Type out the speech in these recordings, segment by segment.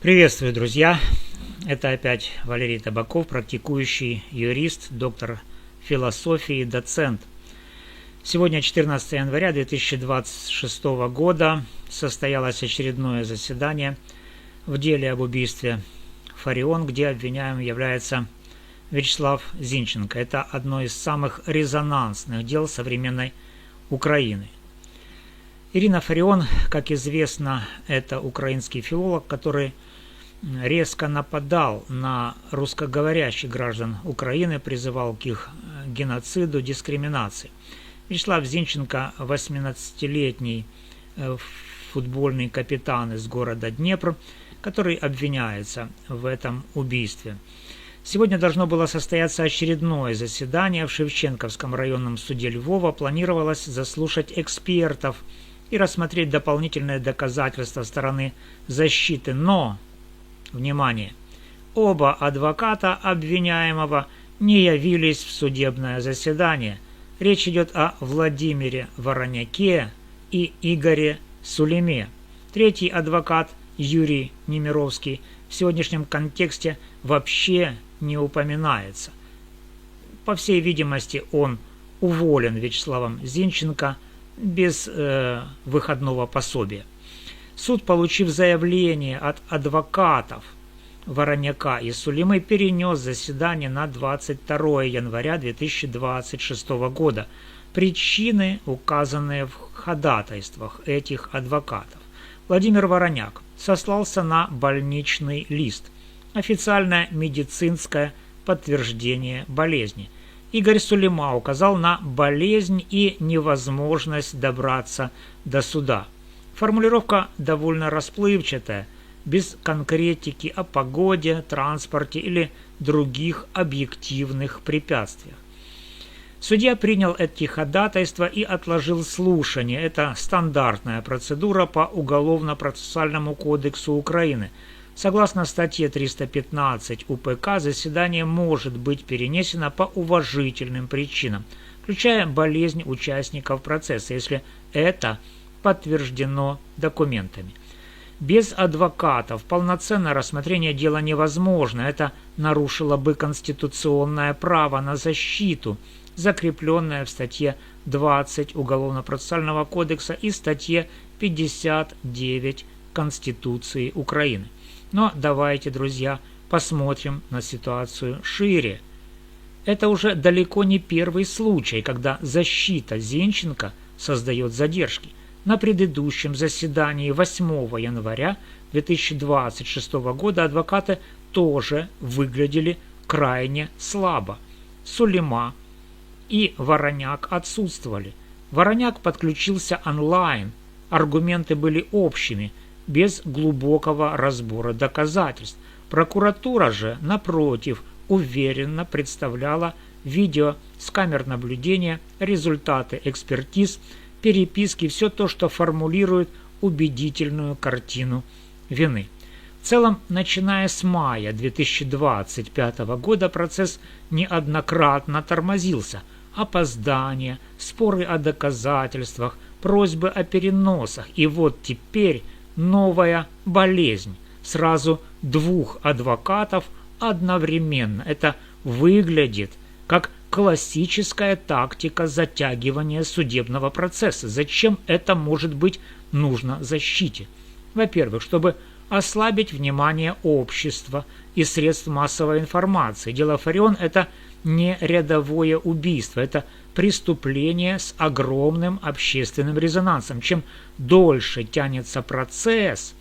Приветствую, друзья! Это опять Валерий Табаков, практикующий юрист, доктор философии, доцент. Сегодня 14 января 2026 года состоялось очередное заседание в деле об убийстве Фарион, где обвиняемым является Вячеслав Зинченко. Это одно из самых резонансных дел современной Украины. Ирина Фарион, как известно, это украинский филолог, который резко нападал на русскоговорящих граждан Украины, призывал к их геноциду, дискриминации. Вячеслав Зинченко, 18-летний футбольный капитан из города Днепр, который обвиняется в этом убийстве. Сегодня должно было состояться очередное заседание в Шевченковском районном суде Львова. Планировалось заслушать экспертов и рассмотреть дополнительные доказательства стороны защиты. Но, внимание, оба адвоката обвиняемого не явились в судебное заседание. Речь идет о Владимире Вороняке и Игоре Сулиме. Третий адвокат, Юрий Немировский, в сегодняшнем контексте вообще не упоминается. По всей видимости, он уволен Вячеславом Зинченко без выходного пособия. Суд, получив заявление от адвокатов Вороняка и Сулимы, перенес заседание на 22 января 2026 года. Причины, указанные в ходатайствах этих адвокатов. Владимир Вороняк сослался на больничный лист, официальное медицинское подтверждение болезни. Игорь Сулима указал на болезнь и невозможность добраться до суда. Формулировка довольно расплывчатая, без конкретики о погоде, транспорте или других объективных препятствиях. Судья принял эти ходатайства и отложил слушание. Это стандартная процедура по Уголовно-процессуальному кодексу Украины. Согласно статье 315 УПК, заседание может быть перенесено по уважительным причинам, включая болезнь участников процесса, если это подтверждено документами. Без адвокатов полноценное рассмотрение дела невозможно. Это нарушило бы конституционное право на защиту, закрепленное в статье 20 Уголовно-процессуального кодекса и статье 59 Конституции Украины. Но давайте, друзья, посмотрим на ситуацию шире. Это уже далеко не первый случай, когда защита Зинченко создает задержки. На предыдущем заседании 8 января 2026 года адвокаты тоже выглядели крайне слабо. Сулима и Вороняк отсутствовали. Вороняк подключился онлайн, аргументы были общими, без глубокого разбора доказательств. Прокуратура же, напротив, уверенно представляла видео с камер наблюдения, результаты экспертиз, переписки, все то, что формулирует убедительную картину вины. В целом, начиная с мая 2025 года процесс неоднократно тормозился. Опоздания, споры о доказательствах, просьбы о переносах. И вот теперь новая болезнь. Сразу двух адвокатов одновременно. Это выглядит как классическая тактика затягивания судебного процесса. Зачем это может быть нужно защите? Во-первых, чтобы ослабить внимание общества и средств массовой информации. Дело Фарион – это не рядовое убийство, это преступление с огромным общественным резонансом. Чем дольше тянется процесс,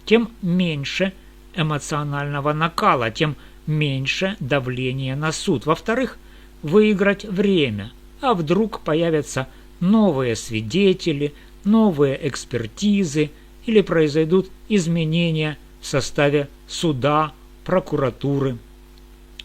тем меньше эмоционального накала, тем меньше давления на суд. Во-вторых, выиграть время, а вдруг появятся новые свидетели, новые экспертизы или произойдут изменения в составе суда, прокуратуры.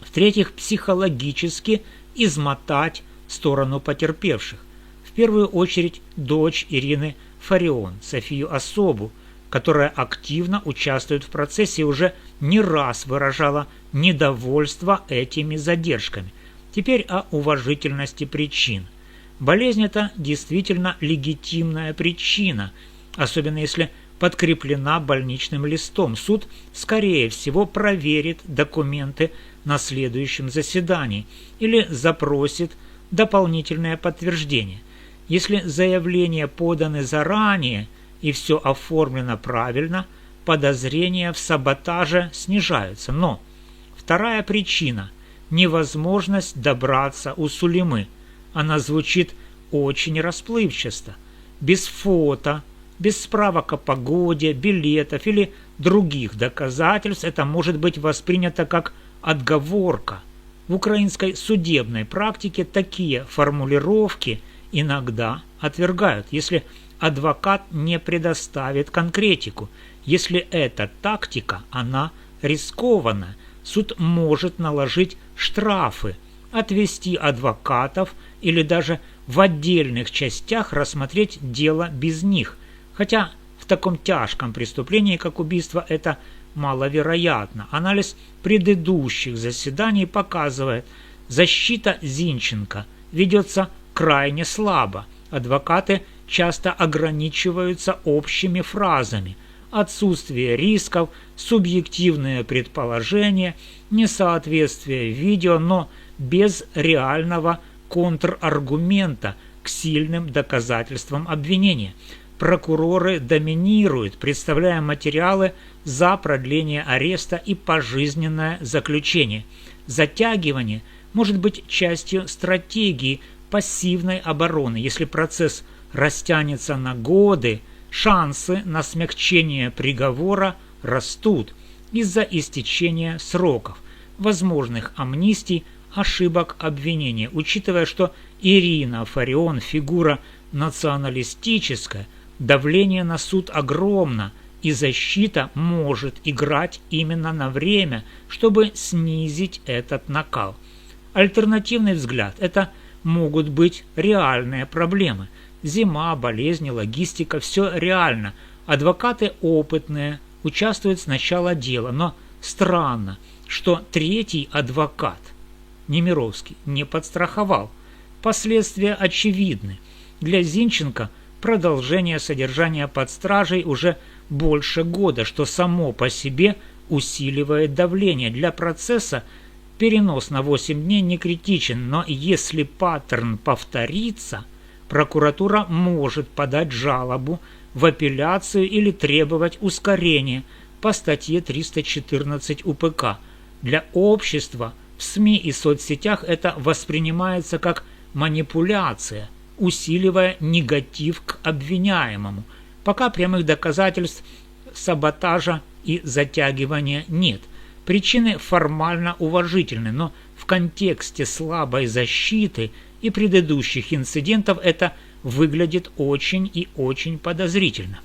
В-третьих, психологически измотать сторону потерпевших. В первую очередь дочь Ирины Фарион, Софию Особу, которая активно участвует в процессе и уже не раз выражала недовольство этими задержками. Теперь о уважительности причин. Болезнь – это действительно легитимная причина, особенно если подкреплена больничным листом. Суд, скорее всего, проверит документы на следующем заседании или запросит дополнительное подтверждение. Если заявления поданы заранее и все оформлено правильно, подозрения в саботаже снижаются. Но вторая причина – невозможность добраться у Сулеймы. Она звучит очень расплывчато. Без фото, без справок о погоде, билетов или других доказательств это может быть воспринято как отговорка. В украинской судебной практике такие формулировки иногда отвергают, если адвокат не предоставит конкретику. Если эта тактика, она рискованная, суд может наложить штрафы, отвести адвокатов или даже в отдельных частях рассмотреть дело без них. Хотя в таком тяжком преступлении, как убийство, это маловероятно. Анализ предыдущих заседаний показывает, защита Зинченко ведется крайне слабо. Адвокаты часто ограничиваются общими фразами. Отсутствие рисков, субъективные предположения, несоответствие видео, но без реального контраргумента к сильным доказательствам обвинения. Прокуроры доминируют, представляя материалы за продление ареста и пожизненное заключение. Затягивание может быть частью стратегии пассивной обороны. Если процесс растянется на годы, шансы на смягчение приговора растут из-за истечения сроков, возможных амнистий, ошибок обвинения. Учитывая, что Ирина Фарион фигура националистическая, давление на суд огромно, и защита может играть именно на время, чтобы снизить этот накал. Альтернативный взгляд – это могут быть реальные проблемы. Зима, болезни, логистика – все реально. Адвокаты опытные, участвуют с начала дела, но странно, что третий адвокат, Немировский, не подстраховал. Последствия очевидны. Для Зинченко продолжение содержания под стражей уже больше года, что само по себе усиливает давление. Для процесса перенос на 8 дней не критичен, но если паттерн повторится, прокуратура может подать жалобу в апелляцию или требовать ускорения по статье 314 УПК. Для общества в СМИ и соцсетях это воспринимается как манипуляция, усиливая негатив к обвиняемому. Пока прямых доказательств саботажа и затягивания нет. Причины формально уважительны, но в контексте слабой защиты и предыдущих инцидентов это выглядит очень и очень подозрительно.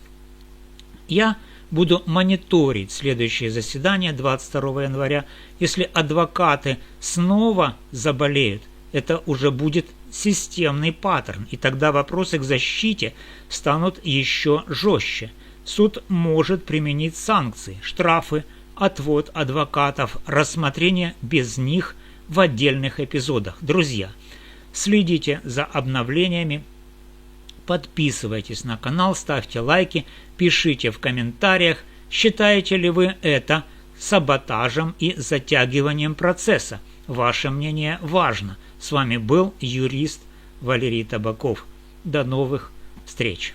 Я буду мониторить следующее заседание 22 января. Если адвокаты снова заболеют, это уже будет системный паттерн, и тогда вопросы к защите станут еще жестче. Суд может применить санкции, штрафы, отвод адвокатов, рассмотрение без них в отдельных эпизодах. Друзья, следите за обновлениями, подписывайтесь на канал, ставьте лайки, пишите в комментариях, считаете ли вы это саботажем и затягиванием процесса. Ваше мнение важно. С вами был юрист Валерий Табаков. До новых встреч.